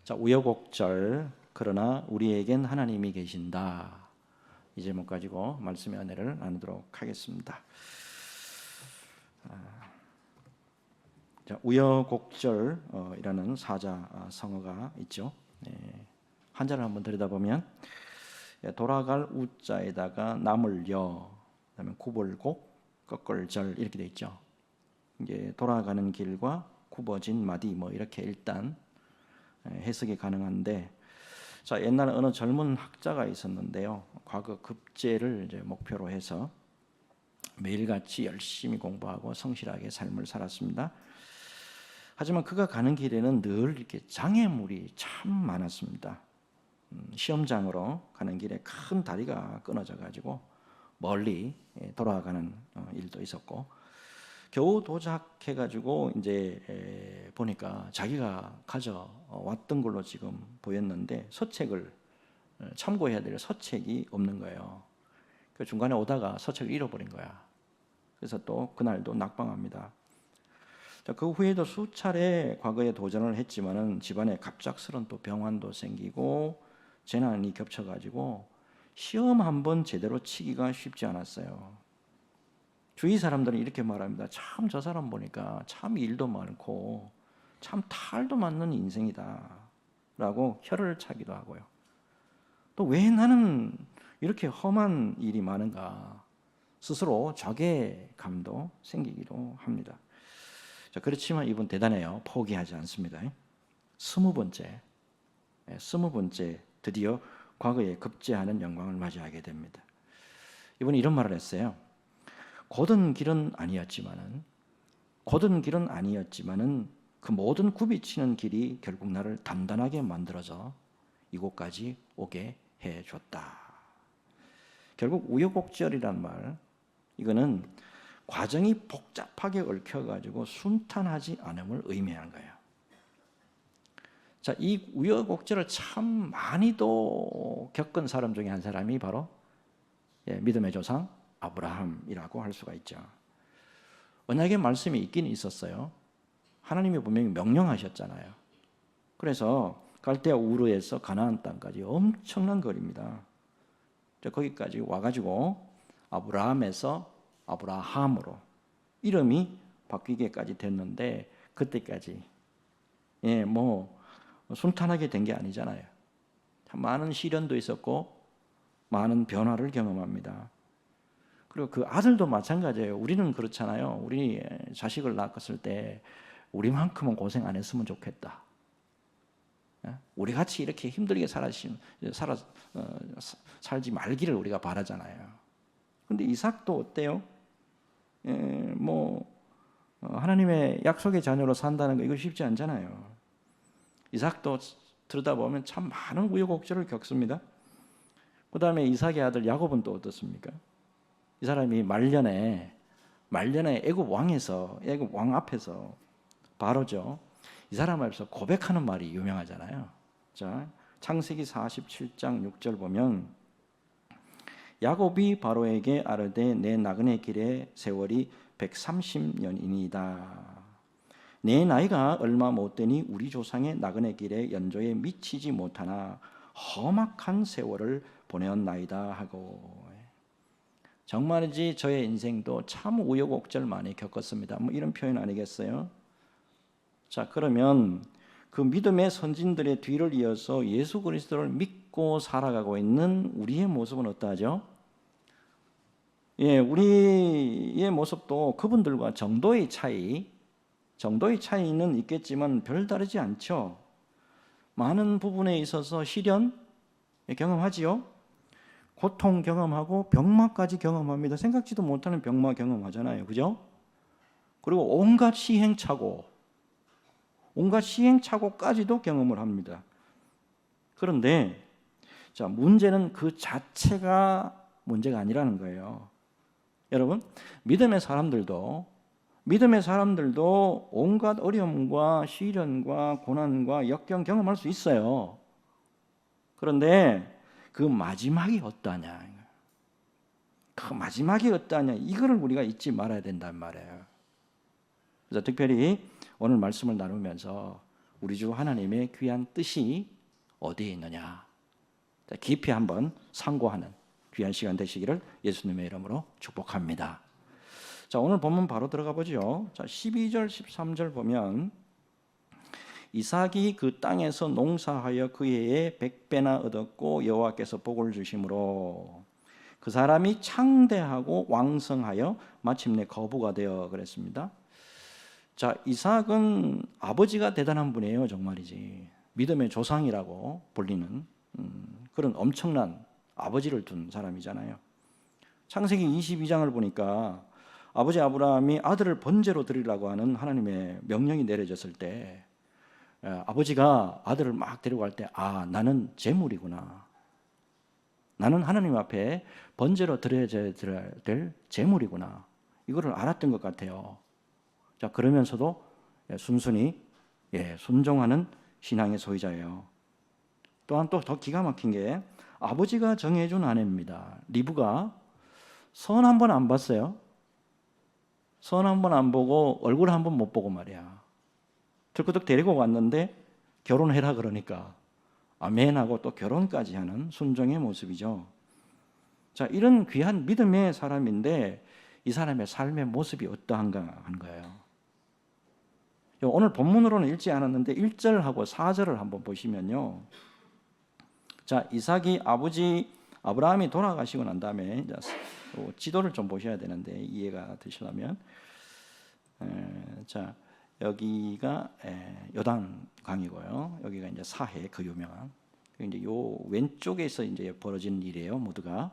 자, 우여곡절 그러나 우리에겐 하나님이 계신다. 이 제목 가지고 말씀의 은혜를 나누도록 하겠습니다. 자, 우여곡절이라는 사자 성어가 있죠. 한자를 한번 들여다보면 돌아갈 우자에다가 남을 여, 그다음에 구벌곡, 꺾을절 이렇게 돼 있죠. 이게 돌아가는 길과 굽어진 마디 뭐 이렇게 일단 해석이 가능한데, 자, 옛날에 어느 젊은 학자가 있었는데요. 과거 급제를 이제 목표로 해서 매일같이 열심히 공부하고 성실하게 삶을 살았습니다. 하지만 그가 가는 길에는 늘 이렇게 장애물이 참 많았습니다. 시험장으로 가는 길에 큰 다리가 끊어져 가지고 멀리 돌아가는 일도 있었고, 겨우 도착해 가지고 이제 보니까 자기가 가져왔던 걸로 지금 보였는데 서책을 참고해야 될 서책이 없는 거예요. 그 중간에 오다가 서책을 잃어버린 거야. 그래서 또 그날도 낙방합니다. 그 후에도 수차례 과거에 도전을 했지만은 집안에 갑작스런 또 병환도 생기고 재난이 겹쳐가지고 시험 한번 제대로 치기가 쉽지 않았어요. 주위 사람들은 이렇게 말합니다. 참 저 사람 보니까 참 일도 많고 참 탈도 맞는 인생이다 라고 혀를 차기도 하고요. 또 왜 나는 이렇게 험한 일이 많은가 스스로 자괴감도 생기기도 합니다. 자, 그렇지만 이분 대단해요. 포기하지 않습니다. 20번째 드디어 과거에 급제하는 영광을 맞이하게 됩니다. 이분이 이런 말을 했어요. 곧은 길은 아니었지만은 그 모든 굽이치는 길이 결국 나를 단단하게 만들어서 이곳까지 오게 해줬다. 결국 우여곡절이란 말, 이거는 과정이 복잡하게 얽혀가지고 순탄하지 않음을 의미하는 거예요. 자, 이 우여곡절을 참 많이도 겪은 사람 중에 한 사람이 바로 믿음의 조상 아브라함이라고 할 수가 있죠. 언약의 말씀이 있긴 있었어요. 하나님이 분명히 명령하셨잖아요. 그래서 갈대아 우르에서 가나안 땅까지 엄청난 거리입니다. 거기까지 와가지고 아브라함에서 아브라함으로 이름이 바뀌게까지 됐는데, 그때까지 뭐 순탄하게 된 게 아니잖아요. 참 많은 시련도 있었고 많은 변화를 경험합니다. 그리고 그 아들도 마찬가지예요. 우리는 그렇잖아요. 우리 자식을 낳았을 때 우리만큼은 고생 안 했으면 좋겠다. 우리 같이 이렇게 힘들게 살지 말기를 우리가 바라잖아요. 근데 이삭도 어때요? 하나님의 약속의 자녀로 산다는 거 이거 쉽지 않잖아요. 이삭도 들여다보면 참 많은 우여곡절을 겪습니다. 그 다음에 이삭의 아들 야곱은 또 어떻습니까? 이 사람이 말년에 애굽 왕 앞에서 바로죠. 이 사람 앞에서 고백하는 말이 유명하잖아요. 자, 창세기 47장 6절 보면 야곱이 바로에게 아르되 내 나그네 길의 세월이 130년이니이다. 내 나이가 얼마 못 되니 우리 조상의 나그네 길의 연조에 미치지 못하나 험악한 세월을 보내었나이다 하고, 정말이지 저의 인생도 참 우여곡절 많이 겪었습니다. 뭐 이런 표현 아니겠어요? 자, 그러면 그 믿음의 선진들의 뒤를 이어서 예수 그리스도를 믿고 살아가고 있는 우리의 모습은 어떠하죠? 우리의 모습도 그분들과 정도의 차이는 있겠지만 별 다르지 않죠. 많은 부분에 있어서 시련 경험하지요. 고통 경험하고 병마까지 경험합니다. 생각지도 못하는 병마 경험하잖아요. 그죠? 그리고 온갖 시행착오까지도 경험을 합니다. 그런데 자, 문제는 그 자체가 문제가 아니라는 거예요. 여러분, 믿음의 사람들도 온갖 어려움과 시련과 고난과 역경 경험할 수 있어요. 그런데 그 마지막이 어떠냐? 이거를 우리가 잊지 말아야 된단 말이에요. 그래서 특별히 오늘 말씀을 나누면서 우리 주 하나님의 귀한 뜻이 어디에 있느냐, 깊이 한번 상고하는 귀한 시간 되시기를 예수님의 이름으로 축복합니다. 자, 오늘 본문 바로 들어가 보죠. 자, 12절 13절 보면 이삭이 그 땅에서 농사하여 그 해에 100배나 얻었고 여호와께서 복을 주심으로 그 사람이 창대하고 왕성하여 마침내 거부가 되어 그랬습니다. 자, 이삭은 아버지가 대단한 분이에요. 정말이지. 믿음의 조상이라고 불리는 그런 엄청난 아버지를 둔 사람이잖아요. 창세기 22장을 보니까 아버지 아브라함이 아들을 번제로 드리려고 하는 하나님의 명령이 내려졌을 때 아버지가 아들을 막 데려갈 때 나는 제물이구나. 나는 하나님 앞에 번제로 드려야 될 제물이구나. 이거를 알았던 것 같아요. 자, 그러면서도 순순히 순종하는 신앙의 소유자예요. 또한 또 더 기가 막힌 게 아버지가 정해준 아내입니다. 리브가 선 한 번 안 봤어요. 선 한 번 안 보고 얼굴 한 번 못 보고 말이야. 털끄덕 데리고 왔는데 결혼해라 그러니까 아멘하고 또 결혼까지 하는 순종의 모습이죠. 자, 이런 귀한 믿음의 사람인데 이 사람의 삶의 모습이 어떠한가 하는 거예요. 오늘 본문으로는 읽지 않았는데 1절하고 4절을 한번 보시면요. 자, 이삭이 아버지 아브라함이 돌아가시고 난 다음에 지도를 좀 보셔야 되는데 이해가 되시려면 자, 여기가 요단강이고요. 여기가 이제 사해, 그 유명한. 이제 요 왼쪽에서 이제 벌어진 일이에요, 모두가.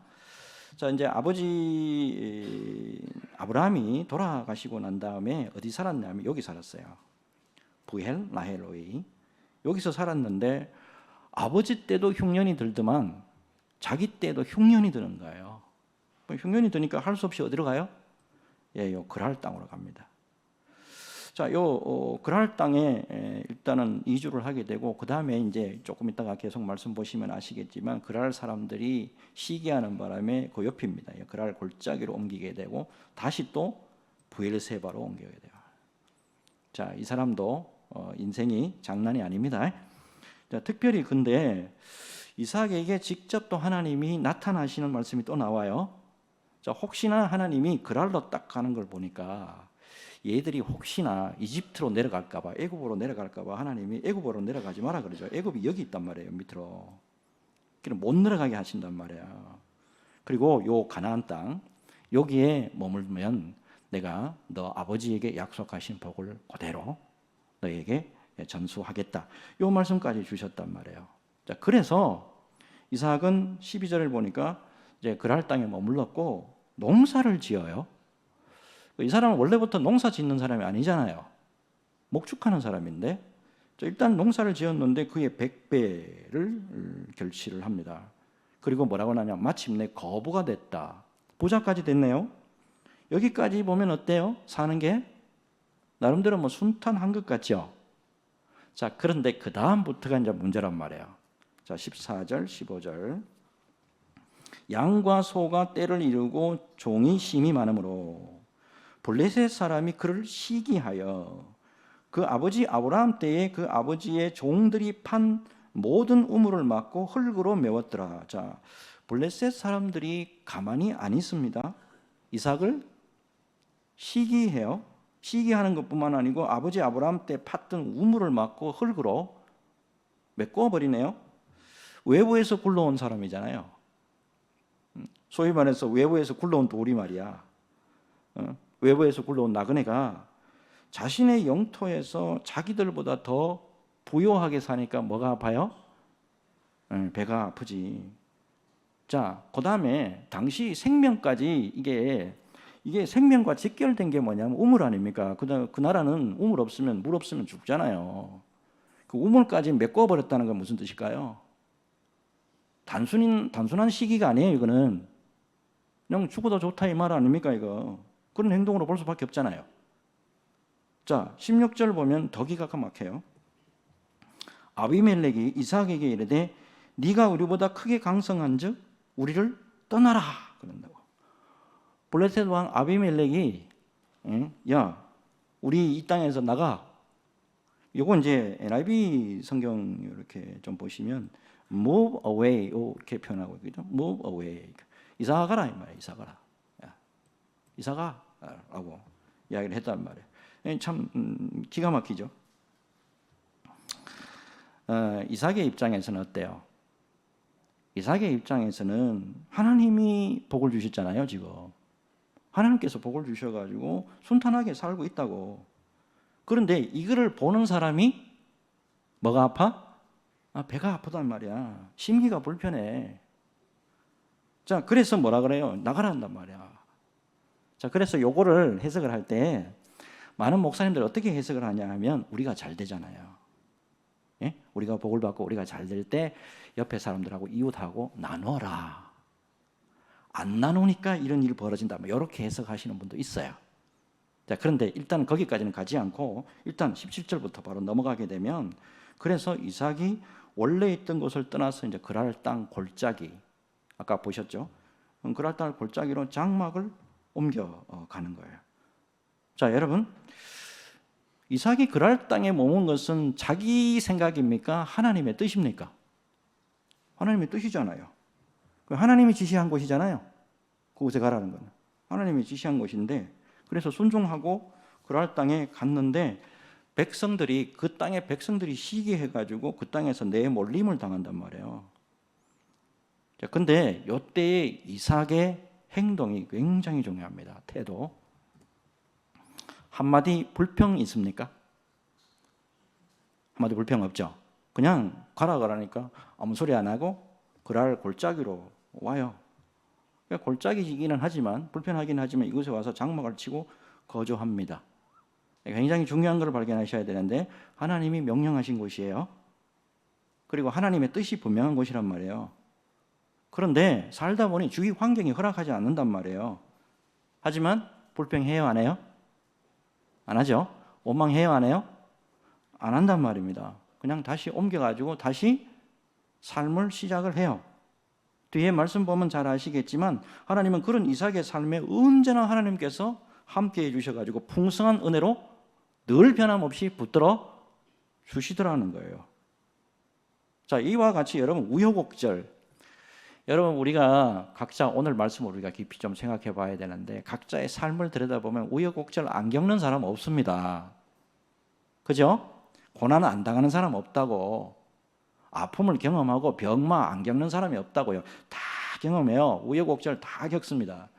자, 이제 아버지 아브라함이 돌아가시고 난 다음에 어디 살았냐면 여기 살았어요. 부헬 라헬로이. 여기서 살았는데 아버지 때도 흉년이 들더만 자기 때도 흉년이 드는 거예요. 흉년이 드니까 할 수 없이 어디로 가요? 요 그랄 땅으로 갑니다. 자, 요 그랄 땅에 일단은 이주를 하게 되고 그 다음에 이제 조금 있다가 계속 말씀 보시면 아시겠지만 그랄 사람들이 시기하는 바람에 그 옆입니다. 그랄 골짜기로 옮기게 되고 다시 또 부엘세바로 옮기게 돼요. 자, 이 사람도 인생이 장난이 아닙니다. 자, 특별히 근데 이삭에게 직접 또 하나님이 나타나시는 말씀이 또 나와요. 자, 혹시나 하나님이 그랄로 딱 가는 걸 보니까 얘들이 혹시나 이집트로 내려갈까봐, 애굽으로 내려갈까봐 하나님이 애굽으로 내려가지 마라 그러죠. 애굽이 여기 있단 말이에요, 밑으로. 그럼 못 내려가게 하신단 말이에요. 그리고 요 가나안 땅 여기에 머물면 내가 너 아버지에게 약속하신 복을 그대로 너에게 전수하겠다. 요 말씀까지 주셨단 말이에요. 자, 그래서 이삭은 12절을 보니까 이제 그랄 땅에 머물렀고 농사를 지어요. 이 사람은 원래부터 농사 짓는 사람이 아니잖아요. 목축하는 사람인데 일단 농사를 지었는데 그의 100배를 결실을 합니다. 그리고 뭐라고 하냐, 마침내 거부가 됐다. 부자까지 됐네요. 여기까지 보면 어때요? 사는 게 나름대로 뭐 순탄한 것 같죠. 자, 그런데 그 다음부터가 이제 문제란 말이에요. 자, 14절 15절 양과 소가 때를 이루고 종이 심이 많으므로 블레셋 사람이 그를 시기하여 그 아버지 아브라함 때에 그 아버지의 종들이 판 모든 우물을 막고 흙으로 메웠더라. 자, 블레셋 사람들이 가만히 안 있습니다. 이삭을 시기해요. 시기하는 것뿐만 아니고 아버지 아브라함 때 팠던 우물을 막고 흙으로 메꿔버리네요. 외부에서 굴러온 사람이잖아요. 소위 말해서 외부에서 굴러온 돌이 말이야. 외부에서 굴러온 나그네가 자신의 영토에서 자기들보다 더 부요하게 사니까 뭐가 아파요? 배가 아프지. 자, 그 다음에 당시 생명까지 이게 생명과 직결된 게 뭐냐면 우물 아닙니까? 그 나라는 우물 없으면 물 없으면 죽잖아요. 그 우물까지 메꿔버렸다는 건 무슨 뜻일까요? 단순한 시기가 아니에요. 이거는 그냥 죽어도 좋다 이 말 아닙니까? 이거 그런 행동으로 볼 수밖에 없잖아요. 자, 16절 보면 더 기가 막혀요. 아비멜렉이 이삭에게 이르되 네가 우리보다 크게 강성한즉 우리를 떠나라 그런다고. 블레셋 왕 아비멜렉이 야, 우리 이 땅에서 나가. 요거 이제 NIV 성경 이렇게 좀 보시면 move away 이렇게 표현하고 있거든요. move away. 이사 가라 이 말이에요. 이사 가라. 이사 가라고 이야기를 했단 말이에요. 참 기가 막히죠. 이삭의 입장에서는 어때요? 이삭의 입장에서는 하나님이 복을 주셨잖아요. 지금 하나님께서 복을 주셔가지고 순탄하게 살고 있다고. 그런데 이거를 보는 사람이 뭐가 아파? 배가 아프단 말이야. 심기가 불편해. 자, 그래서 뭐라 그래요? 나가라 한단 말이야. 자, 그래서 요거를 해석을 할 때 많은 목사님들 어떻게 해석을 하냐 하면 우리가 잘 되잖아요. 예? 우리가 복을 받고 우리가 잘 될 때 옆에 사람들하고 이웃하고 나눠라. 안 나누니까 이런 일이 벌어진다. 이렇게 해석하시는 분도 있어요. 자, 그런데 일단 거기까지는 가지 않고 일단 17절부터 바로 넘어가게 되면 그래서 이삭이 원래 있던 곳을 떠나서 이제 그랄 땅 골짜기 아까 보셨죠? 그랄 땅 골짜기로 장막을 옮겨 가는 거예요. 자, 여러분 이삭이 그랄 땅에 머문 것은 자기 생각입니까? 하나님의 뜻입니까? 하나님의 뜻이잖아요. 하나님이 지시한 곳이잖아요. 그곳에 가라는 건 하나님이 지시한 곳인데 그래서 순종하고 그랄 땅에 갔는데 백성들이 그 땅의 백성들이 시기해가지고 그 땅에서 내몰림을 당한단 말이에요. 자, 근데 이때의 이삭의 행동이 굉장히 중요합니다. 태도. 한마디 불평 있습니까? 한마디 불평 없죠. 그냥 가라 가라니까 아무 소리 안 하고 그랄 골짜기로 와요. 그러니까 골짜기이기는 하지만 불편하긴 하지만 이곳에 와서 장막을 치고 거주합니다. 굉장히 중요한 것을 발견하셔야 되는데 하나님이 명령하신 곳이에요. 그리고 하나님의 뜻이 분명한 곳이란 말이에요. 그런데 살다 보니 주위 환경이 허락하지 않는단 말이에요. 하지만 불평해요 안 해요? 안 하죠. 원망해요 안 해요? 안 한단 말입니다. 그냥 다시 옮겨가지고 다시 삶을 시작을 해요. 뒤에 말씀 보면 잘 아시겠지만 하나님은 그런 이삭의 삶에 언제나 하나님께서 함께해 주셔가지고 풍성한 은혜로 늘 변함없이 붙들어 주시더라는 거예요. 자, 이와 같이 여러분 우여곡절, 여러분 우리가 각자 오늘 말씀을 우리가 깊이 좀 생각해 봐야 되는데 각자의 삶을 들여다보면 우여곡절 안 겪는 사람 없습니다. 그죠? 고난 안 당하는 사람 없다고. 아픔을 경험하고 병마 안 겪는 사람이 없다고요. 다 경험해요. 우여곡절 다 겪습니다.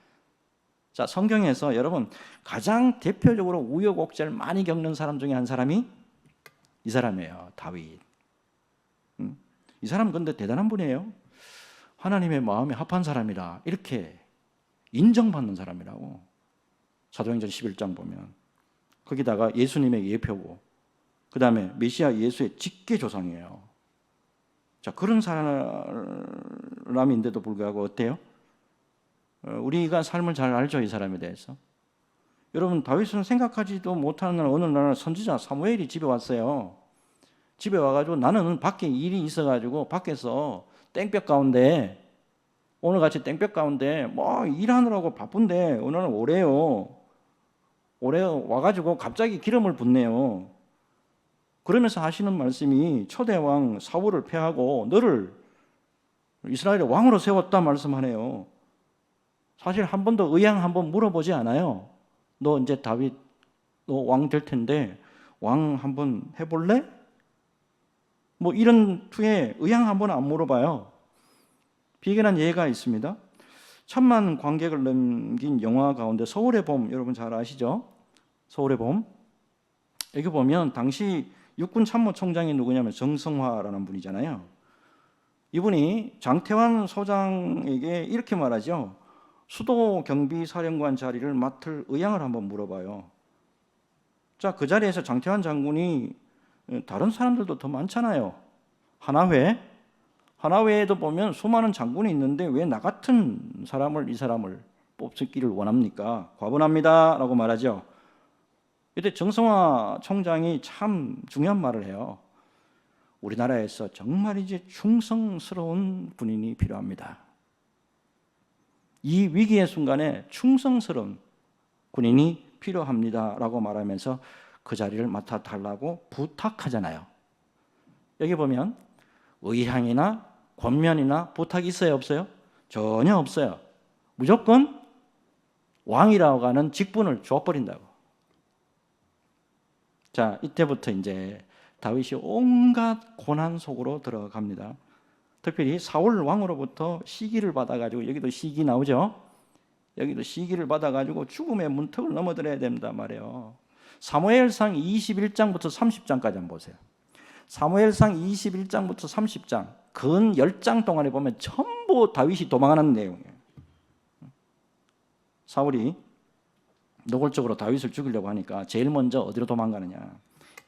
자, 성경에서 여러분 가장 대표적으로 우여곡절 많이 겪는 사람 중에 한 사람이 이 사람이에요. 다윗. 이 사람 근데 대단한 분이에요. 하나님의 마음에 합한 사람이다. 이렇게 인정받는 사람이라고. 사도행전 11장 보면 거기다가 예수님의 예표고 그 다음에 메시아 예수의 직계 조상이에요. 자, 그런 사람인데도 불구하고 어때요? 우리가 삶을 잘 알죠, 이 사람에 대해서. 여러분 다윗은 생각하지도 못하는 어느 날 선지자 사무엘이 집에 왔어요. 집에 와가지고 나는 밖에 일이 있어가지고 밖에서 땡볕 가운데 오늘같이 땡볕 가운데 뭐 일하느라고 바쁜데 오늘은 오래요. 오래 와가지고 갑자기 기름을 붓네요. 그러면서 하시는 말씀이 초대왕 사울을 패하고 너를 이스라엘의 왕으로 세웠다 말씀하네요. 사실 한 번도 의향 한번 물어보지 않아요. 너 이제 다윗 너 왕 될 텐데 왕 한번 해볼래? 뭐 이런 투에 의향 한번 안 물어봐요. 비견한 예가 있습니다. 1,000만 관객을 넘긴 영화 가운데 서울의 봄 여러분 잘 아시죠? 서울의 봄. 여기 보면 당시 육군 참모총장이 누구냐면 정성화라는 분이잖아요. 이분이 장태환 소장에게 이렇게 말하죠. 수도 경비사령관 자리를 맡을 의향을 한번 물어봐요. 자, 그 자리에서 장태환 장군이 다른 사람들도 더 많잖아요. 하나회에도 보면 수많은 장군이 있는데 왜 나 같은 사람을 이 사람을 뽑기를 원합니까? 과분합니다 라고 말하죠. 이때 정성화 총장이 참 중요한 말을 해요. 우리나라에서 정말 이제 충성스러운 군인이 필요합니다. 이 위기의 순간에 충성스러운 군인이 필요합니다 라고 말하면서 그 자리를 맡아달라고 부탁하잖아요. 여기 보면 의향이나 권면이나 부탁이 있어요, 없어요? 전혀 없어요. 무조건 왕이라고 하는 직분을 줘버린다고. 자, 이때부터 이제 다윗이 온갖 고난 속으로 들어갑니다. 특별히 사울 왕으로부터 시기를 받아가지고, 여기도 시기 나오죠. 여기도 시기를 받아가지고 죽음의 문턱을 넘어들어야 된다 말이에요. 사무엘상 21장부터 30장까지 한번 보세요. 사무엘상 21장부터 30장 근 10장 동안에 보면 전부 다윗이 도망하는 내용이에요. 사울이 노골적으로 다윗을 죽이려고 하니까 제일 먼저 어디로 도망가느냐,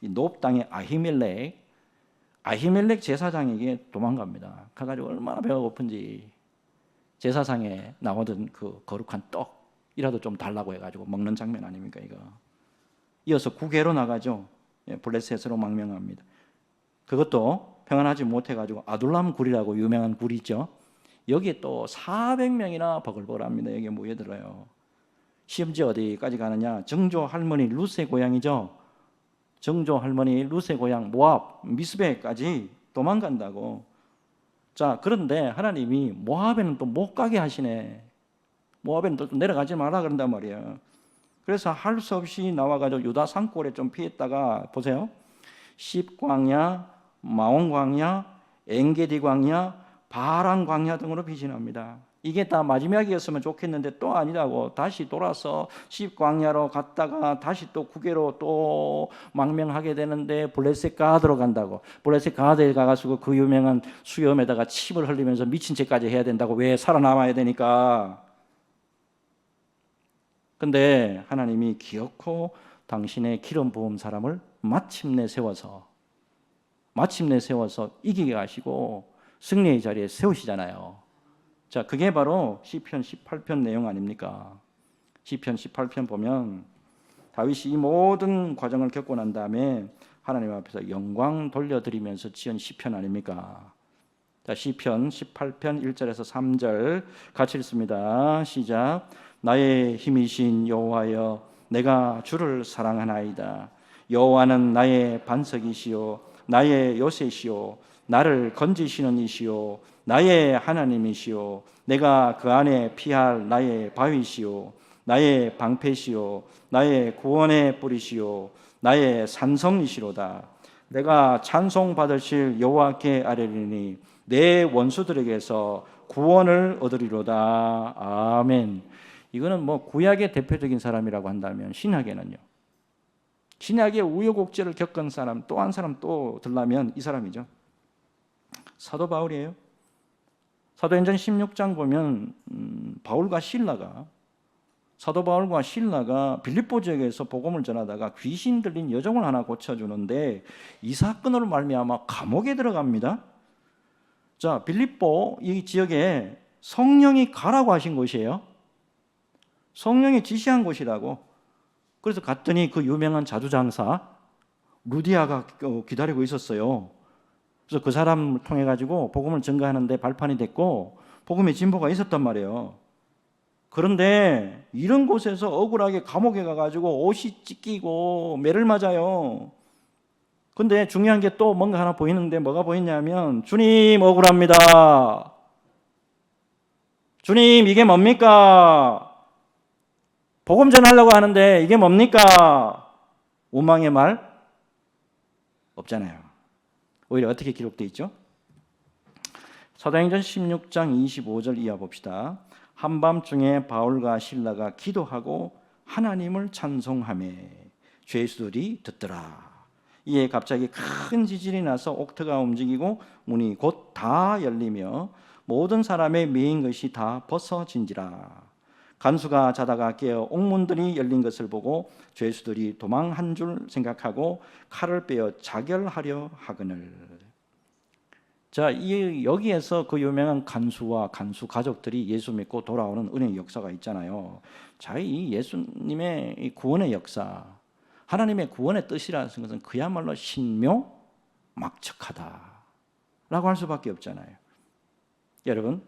이 노브 땅의 아히멜렉 제사장에게 도망갑니다. 가가지고 얼마나 배가 고픈지 제사상에 나오던 그 거룩한 떡이라도 좀 달라고 해가지고 먹는 장면 아닙니까 이거. 이어서 구게로 나가죠. 블레셋으로 망명합니다. 그것도 평안하지 못해가지고 아둘람 굴이라고 유명한 굴이 있죠. 여기에 또 400명이나 버글버글합니다. 여기에 모여들어요. 심지어 어디까지 가느냐, 정조 할머니 루세 고향이죠. 정조 할머니 루세 고향 모압 미스베까지 도망간다고. 자, 그런데 하나님이 모압에는 또 못 가게 하시네. 모압에는 또 내려가지 마라 그런단 말이에요. 그래서 할 수 없이 나와가지고 유다 산골에 좀 피했다가 보세요. 십광야, 마온광야, 엔게디 광야, 바란 광야 등으로 피신합니다. 이게 다 마지막이었으면 좋겠는데 또 아니라고 다시 돌아서 십광야로 갔다가 다시 또 구게로 또 망명하게 되는데 블레셋 가드로 간다고. 블레셋 가드에 가가지고 그 유명한 수염에다가 침을 흘리면서 미친 짓까지 해야 된다고. 왜? 살아남아야 되니까. 근데 하나님이 기어코 당신의 기름 부은 사람을 마침내 세워서 이기게 하시고 승리의 자리에 세우시잖아요. 자, 그게 바로 시편 18편 내용 아닙니까? 시편 18편 보면 다윗이 이 모든 과정을 겪고 난 다음에 하나님 앞에서 영광 돌려드리면서 지은 시편 아닙니까? 자, 시편 18편 1절에서 3절 같이 읽습니다. 시작. 나의 힘이신 여호와여, 내가 주를 사랑하나이다. 여호와는 나의 반석이시요 나의 요새시요 나를 건지시는 이시요 나의 하나님이시요 내가 그 안에 피할 나의 바위시요 나의 방패시요 나의 구원의 뿌리시요 나의 산성이시로다. 내가 찬송받으실 여호와께 아뢰리니 내 원수들에게서 구원을 얻으리로다. 아멘. 이거는 뭐 구약의 대표적인 사람이라고 한다면 신약에는요, 신약의 우여곡절을 겪은 사람 또 한 사람 또 들라면 이 사람이죠. 사도 바울이에요. 사도행전 16장 보면 사도 바울과 실라가 빌립보 지역에서 복음을 전하다가 귀신 들린 여종을 하나 고쳐주는데 이 사건으로 말미암아 감옥에 들어갑니다. 자, 빌립보 이 지역에 성령이 가라고 하신 곳이에요. 성령이 지시한 곳이라고. 그래서 갔더니 그 유명한 자두장사 루디아가 기다리고 있었어요. 그래서 그 사람을 통해 가지고 복음을 전가하는데 발판이 됐고 복음의 진보가 있었단 말이에요. 그런데 이런 곳에서 억울하게 감옥에 가가지고 옷이 찢기고 매를 맞아요. 근데 중요한 게 또 뭔가 하나 보이는데 뭐가 보이냐면 주님 억울합니다. 주님 이게 뭡니까? 복음 전하려고 하는데 이게 뭡니까? 원망의 말 없잖아요. 오히려 어떻게 기록되어 있죠? 사도행전 16장 25절 이하 봅시다. 한밤중에 바울과 실라가 기도하고 하나님을 찬송하며 죄수들이 듣더라. 이에 갑자기 큰 지진이 나서 옥토가 움직이고 문이 곧 다 열리며 모든 사람의 메인 것이 다 벗어진지라. 간수가 자다가 깨어 옥문들이 열린 것을 보고 죄수들이 도망한 줄 생각하고 칼을 빼어 자결하려 하거늘. 자, 여기에서 그 유명한 간수와 간수 가족들이 예수 믿고 돌아오는 은혜의 역사가 있잖아요. 자, 이 예수님의 이 구원의 역사, 하나님의 구원의 뜻이라는 것은 그야말로 신묘막측하다라고 할 수밖에 없잖아요. 여러분,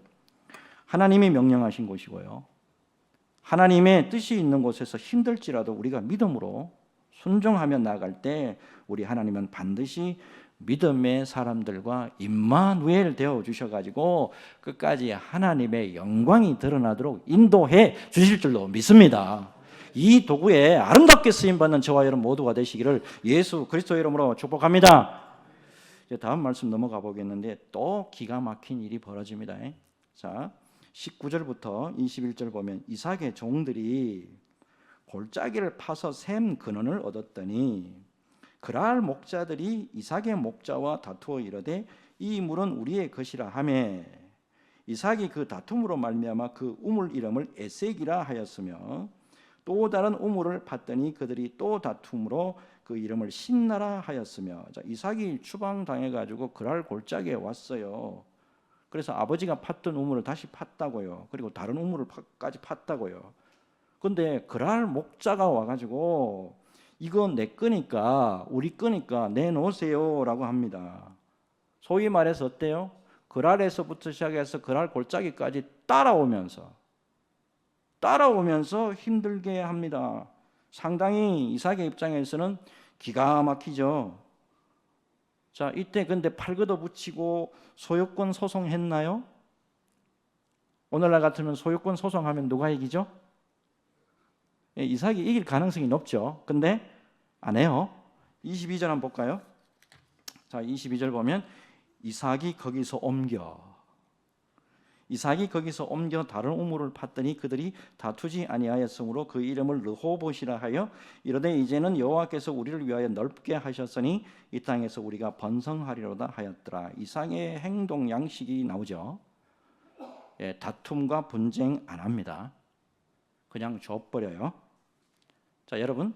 하나님이 명령하신 곳이고요, 하나님의 뜻이 있는 곳에서 힘들지라도 우리가 믿음으로 순종하며 나아갈 때 우리 하나님은 반드시 믿음의 사람들과 임마누엘 되어 주셔가지고 끝까지 하나님의 영광이 드러나도록 인도해 주실 줄로 믿습니다. 이 도구에 아름답게 쓰임받는 저와 여러분 모두가 되시기를 예수 그리스도의 이름으로 축복합니다. 이제 다음 말씀 넘어가 보겠는데 또 기가 막힌 일이 벌어집니다. 자, 19절부터 21절 보면 이삭의 종들이 골짜기를 파서 샘 근원을 얻었더니 그랄 목자들이 이삭의 목자와 다투어 이르되 이 물은 우리의 것이라 하매 이삭이 그 다툼으로 말미암아 그 우물 이름을 에색이라 하였으며 또 다른 우물을 팠더니 그들이 또 다툼으로 그 이름을 신나라 하였으며. 자, 이삭이 추방당해 가지고 그랄 골짜기에 왔어요. 그래서 아버지가 팠던 우물을 다시 팠다고요. 그리고 다른 우물을까지 팠다고요. 근데 그랄 목자가 와가지고 이거 내 거니까 우리 거니까 내놓으세요라고 합니다. 소위 말해서 어때요? 그랄에서부터 시작해서 그랄 골짜기까지 따라오면서 힘들게 합니다. 상당히 이삭의 입장에서는 기가 막히죠. 자, 이때 근데 팔 걷어붙이고 소유권 소송했나요? 오늘날 같으면 소유권 소송하면 누가 이기죠? 이삭이 이길 가능성이 높죠. 근데 안 해요. 22절 한번 볼까요? 자, 22절 보면 이삭이 거기서 옮겨 다른 우물을 팠더니 그들이 다투지 아니하였으므로 그 이름을 르호봇이라 하여 이르되 이제는 여호와께서 우리를 위하여 넓게 하셨으니 이 땅에서 우리가 번성하리로다 하였더라. 이삭의 행동 양식이 나오죠. 다툼과 분쟁 안 합니다. 그냥 줘버려요. 자, 여러분,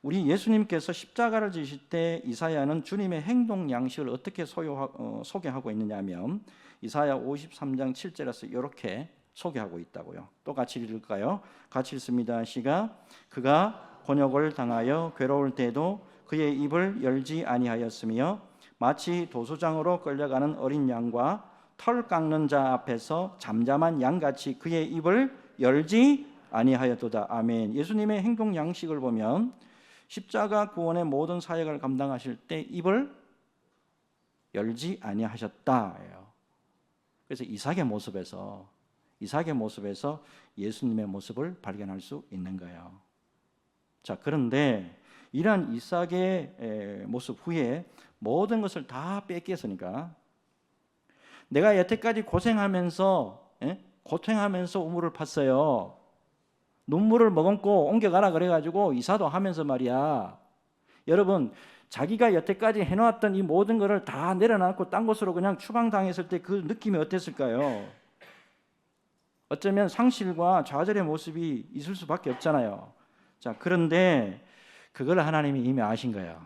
우리 예수님께서 십자가를 지실 때 이사야는 주님의 행동 양식을 어떻게 소개하고 있느냐면 이사야 53장 7절에서 이렇게 소개하고 있다고요. 또 같이 읽을까요? 같이 읽습니다. 시작. 그가 곤욕을 당하여 괴로울 때도 그의 입을 열지 아니하였으며 마치 도수장으로 끌려가는 어린 양과 털 깎는 자 앞에서 잠잠한 양같이 그의 입을 열지 아니하였도다. 아멘. 예수님의 행동 양식을 보면 십자가 구원의 모든 사역을 감당하실 때 입을 열지 아니하셨다예요. 그래서 이삭의 모습에서 예수님의 모습을 발견할 수 있는 거예요. 자, 그런데 이러한 이삭의 모습 후에 모든 것을 다 뺏겼으니까 내가 여태까지 고생하면서 우물을 팠어요. 눈물을 머금고 옮겨가라 그래가지고 이사도 하면서 말이야. 여러분, 자기가 여태까지 해놓았던 이 모든 것을 다 내려놓고 딴 곳으로 그냥 추방당했을 때 그 느낌이 어땠을까요? 어쩌면 상실과 좌절의 모습이 있을 수밖에 없잖아요. 자, 그런데 그걸 하나님이 이미 아신 거예요.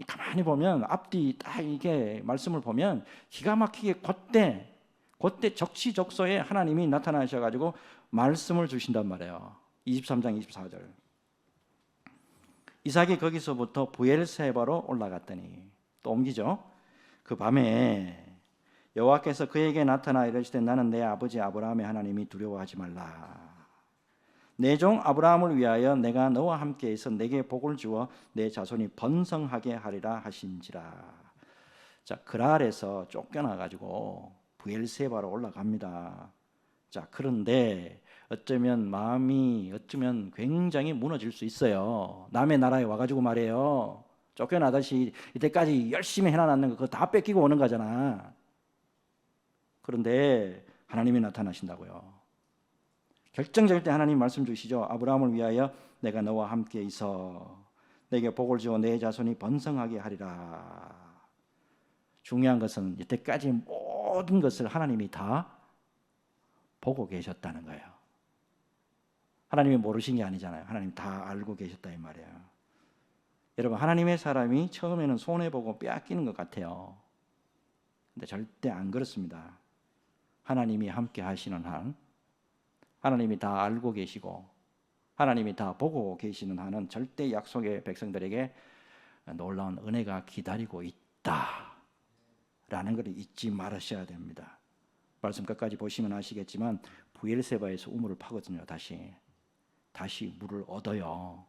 가만히 보면 앞뒤 딱 이게 말씀을 보면 기가 막히게 그때 적시적소에 하나님이 나타나셔가지고 말씀을 주신단 말이에요. 23장 24절. 이삭이 거기서부터 부엘세바로 올라갔더니 또 옮기죠. 그 밤에 여호와께서 그에게 나타나 이르시되 나는 내 아버지 아브라함의 하나님이 두려워하지 말라. 내 종 아브라함을 위하여 내가 너와 함께 있어 내게 복을 주어 내 자손이 번성하게 하리라 하신지라. 자, 그랄에서 쫓겨나 가지고 부엘세바로 올라갑니다. 자, 그런데 어쩌면 마음이 굉장히 무너질 수 있어요. 남의 나라에 와가지고 말이에요. 쫓겨나듯이 이때까지 열심히 해놔놨는 거 그거 다 뺏기고 오는 거잖아. 그런데 하나님이 나타나신다고요. 결정적일 때 하나님 말씀 주시죠. 아브라함을 위하여 내가 너와 함께 있어 내게 복을 주어 내 자손이 번성하게 하리라. 중요한 것은 이때까지 모든 것을 하나님이 다 보고 계셨다는 거예요. 하나님이 모르신 게 아니잖아요. 하나님 다 알고 계셨다 이 말이에요. 여러분, 하나님의 사람이 처음에는 손해보고 빼앗기는 것 같아요. 근데 절대 안 그렇습니다. 하나님이 함께 하시는 한, 하나님이 다 알고 계시고 하나님이 다 보고 계시는 한은 절대 약속의 백성들에게 놀라운 은혜가 기다리고 있다라는 걸 잊지 말으셔야 됩니다. 말씀 끝까지 보시면 아시겠지만 부엘세바에서 우물을 파거든요. 다시 물을 얻어요.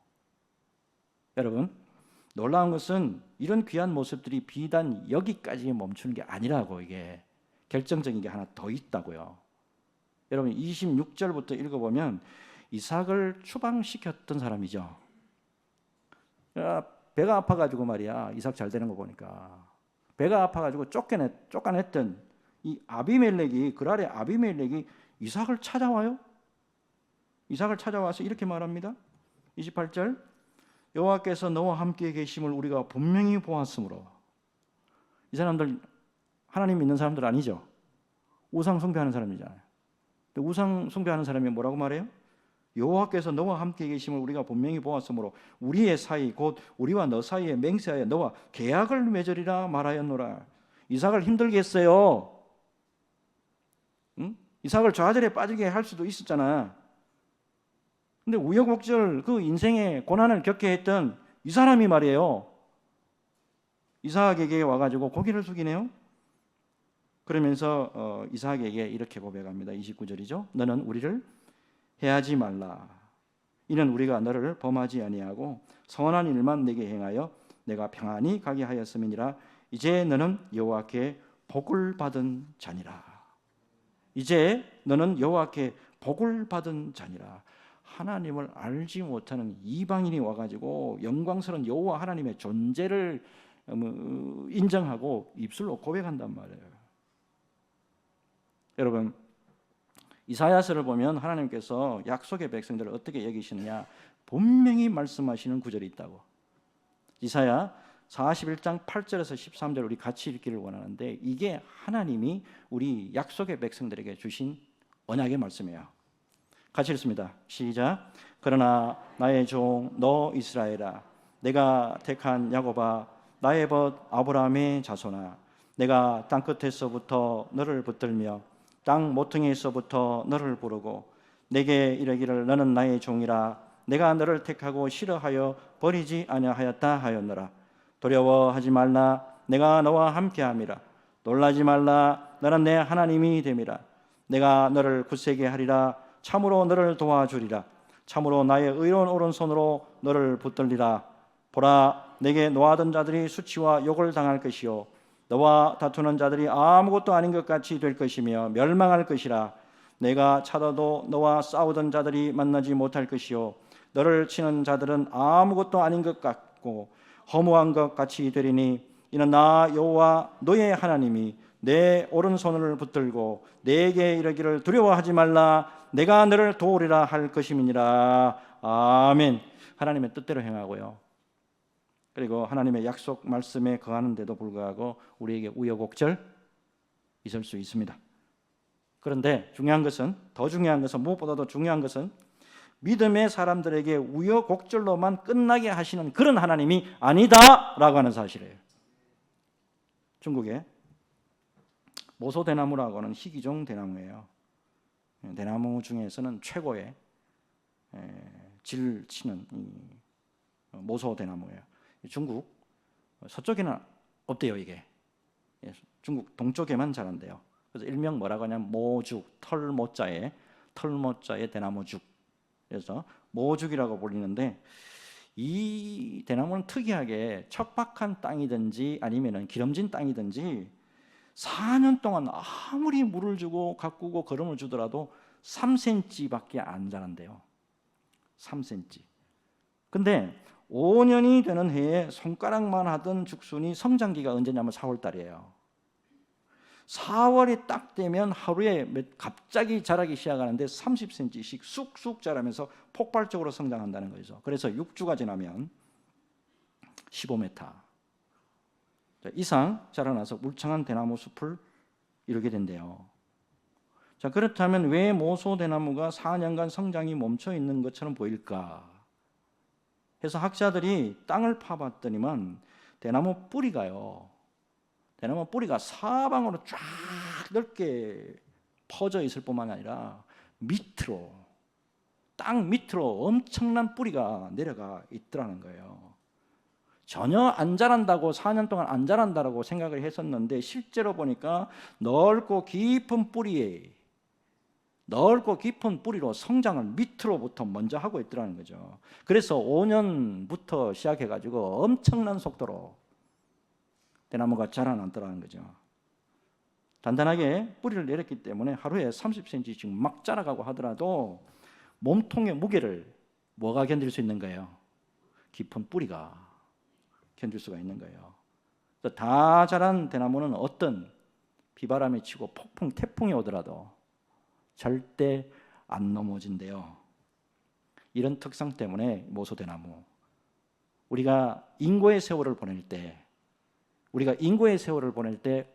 여러분, 놀라운 것은 이런 귀한 모습들이 비단 여기까지 멈추는 게 아니라고, 이게 결정적인 게 하나 더 있다고요. 여러분, 26절부터 읽어보면 이삭을 추방시켰던 사람이죠. 배가 아파가지고 말이야, 이삭 잘 되는 거 보니까 배가 아파가지고 쫓겨냈던 이 아비멜렉이, 그랄의 아비멜렉이 이삭을 찾아와요. 이삭을 찾아와서 이렇게 말합니다. 28절, 여호와께서 너와 함께 계심을 우리가 분명히 보았으므로. 이 사람들 하나님 믿는 사람들 아니죠. 우상 숭배하는 사람이잖아요. 우상 숭배하는 사람이 뭐라고 말해요? 여호와께서 너와 함께 계심을 우리가 분명히 보았으므로 우리의 사이 곧 우리와 너 사이에 맹세하여 너와 계약을 맺으리라 말하였노라. 이삭을 힘들게 했어요. 응? 이삭을 좌절에 빠지게 할 수도 있었잖아. 근데 우여곡절 그 인생의 고난을 겪게 했던 이 사람이 말이에요, 이삭에게 와가지고 고개를 숙이네요. 그러면서 이삭에게 이렇게 고백합니다. 29절이죠. 너는 우리를 해하지 말라. 이는 우리가 너를 범하지 아니하고 선한 일만 내게 행하여 내가 평안히 가게 하였음이니라. 이제 너는 여호와께 복을 받은 자니라. 이제 너는 여호와께 복을 받은 자니라. 하나님을 알지 못하는 이방인이 와가지고 영광스러운 여호와 하나님의 존재를 인정하고 입술로 고백한단 말이에요. 여러분, 이사야서를 보면 하나님께서 약속의 백성들을 어떻게 여기시느냐 분명히 말씀하시는 구절이 있다고. 이사야 41장 8절에서 13절 우리 같이 읽기를 원하는데, 이게 하나님이 우리 약속의 백성들에게 주신 언약의 말씀이에요. 같이 읽습니다. 시작. 그러나 나의 종 너 이스라엘아, 내가 택한 야곱아, 나의 벗 아브라함의 자손아, 내가 땅끝에서부터 너를 붙들며 땅 모퉁이에서부터 너를 부르고 내게 이르기를 너는 나의 종이라. 내가 너를 택하고 싫어하여 버리지 아니하였다 하였노라. 두려워하지 말라. 내가 너와 함께함이라. 놀라지 말라. 너는 내 하나님이 됨이라. 내가 너를 굳세게 하리라. 참으로 너를 도와주리라. 참으로 나의 의로운 오른손으로 너를 붙들리라. 보라, 내게 노하던 자들이 수치와 욕을 당할 것이요 너와 다투는 자들이 아무것도 아닌 것 같이 될 것이며 멸망할 것이라. 내가 찾아도 너와 싸우던 자들이 만나지 못할 것이요 너를 치는 자들은 아무것도 아닌 것 같고 허무한 것 같이 되리니 이는 나 여호와 너의 하나님이 내 오른손을 붙들고 내게 이르기를 두려워하지 말라. 내가 너를 도우리라 할 것임이니라. 아멘. 하나님의 뜻대로 행하고요, 그리고 하나님의 약속 말씀에 거하는데도 불구하고 우리에게 우여곡절 있을 수 있습니다. 그런데 더 중요한 것은 무엇보다도 중요한 것은 믿음의 사람들에게 우여곡절로만 끝나게 하시는 그런 하나님이 아니다라고 하는 사실이에요. 중국에 모소대나무라고 하는 희귀종 대나무예요. 대나무 중에서는 최고의 질 치는 모소대나무예요. 중국 서쪽에는 없대요. 이게 중국 동쪽에만 자란대요. 그래서 일명 뭐라고 하냐면 모죽, 털모자의 대나무죽, 그래서 모죽이라고 불리는데, 이 대나무는 특이하게 척박한 땅이든지 아니면은 기름진 땅이든지 4년 동안 아무리 물을 주고 가꾸고 거름을 주더라도 3cm밖에 안 자란대요. 3cm. 근데 5년이 되는 해에 손가락만 하던 죽순이 성장기가 언제냐면 4월달이에요. 4월이 딱 되면 하루에 갑자기 자라기 시작하는데 30cm씩 쑥쑥 자라면서 폭발적으로 성장한다는 거죠. 그래서 6주가 지나면 15m 이상 자라나서 울창한 대나무 숲을 이루게 된대요. 자, 그렇다면 왜 모소대나무가 4년간 성장이 멈춰 있는 것처럼 보일까 해서 학자들이 땅을 파봤더니만 대나무 뿌리가 사방으로 쫙 넓게 퍼져 있을 뿐만 아니라 땅 밑으로 엄청난 뿌리가 내려가 있더라는 거예요. 전혀 안 자란다고, 4년 동안 안 자란다라고 생각을 했었는데 실제로 보니까 넓고 깊은 뿌리에 넓고 깊은 뿌리로 성장을 밑으로부터 먼저 하고 있더라는 거죠. 그래서 5년부터 시작해가지고 엄청난 속도로 대나무가 자라났더라는 거죠. 단단하게 뿌리를 내렸기 때문에 하루에 30cm씩 막 자라가고 하더라도 몸통의 무게를 뭐가 견딜 수 있는 거예요? 깊은 뿌리가 견딜 수가 있는 거예요. 다 자란 대나무는 어떤 비바람이 치고 폭풍, 태풍이 오더라도 절대 안 넘어진대요. 이런 특성 때문에 모소대나무, 우리가 인고의 세월을 보낼 때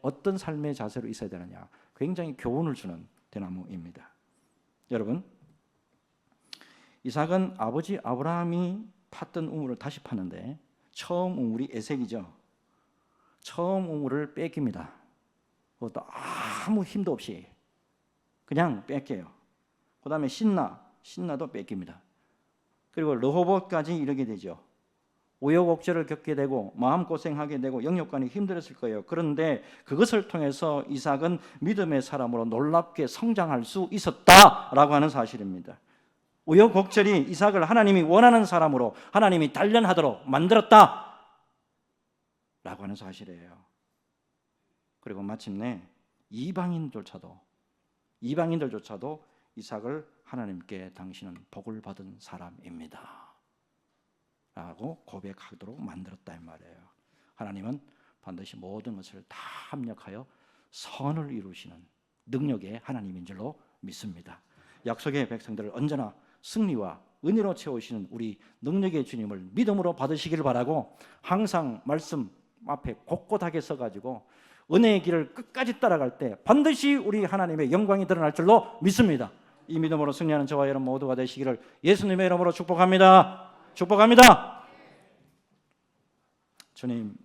어떤 삶의 자세로 있어야 되느냐, 굉장히 교훈을 주는 대나무입니다. 여러분, 이삭은 아버지 아브라함이 팠던 우물을 다시 팠는데 처음 우물이 에색이죠. 처음 우물을 뺏깁니다. 그것도 아무 힘도 없이 그냥 뺏겨요. 그 다음에 신나도 뺏깁니다. 그리고 르호봇까지 이르게 되죠. 우여곡절을 겪게 되고 마음고생하게 되고 영육간이 힘들었을 거예요. 그런데 그것을 통해서 이삭은 믿음의 사람으로 놀랍게 성장할 수 있었다라고 하는 사실입니다. 우여곡절이 이삭을 하나님이 원하는 사람으로 하나님이 단련하도록 만들었다라고 하는 사실이에요. 그리고 마침내 이방인들조차도 이삭을 하나님께 당신은 복을 받은 사람입니다 라고 고백하도록 만들었다 이 말이에요. 하나님은 반드시 모든 것을 다 합력하여 선을 이루시는 능력의 하나님인 줄로 믿습니다. 약속의 백성들을 언제나 승리와 은혜로 채우시는 우리 능력의 주님을 믿음으로 받으시기를 바라고, 항상 말씀 앞에 곳곳하게 서가지고 은혜의 길을 끝까지 따라갈 때 반드시 우리 하나님의 영광이 드러날 줄로 믿습니다. 이 믿음으로 승리하는 저와 여러분 모두가 되시기를 예수님의 이름으로 축복합니다. 주님,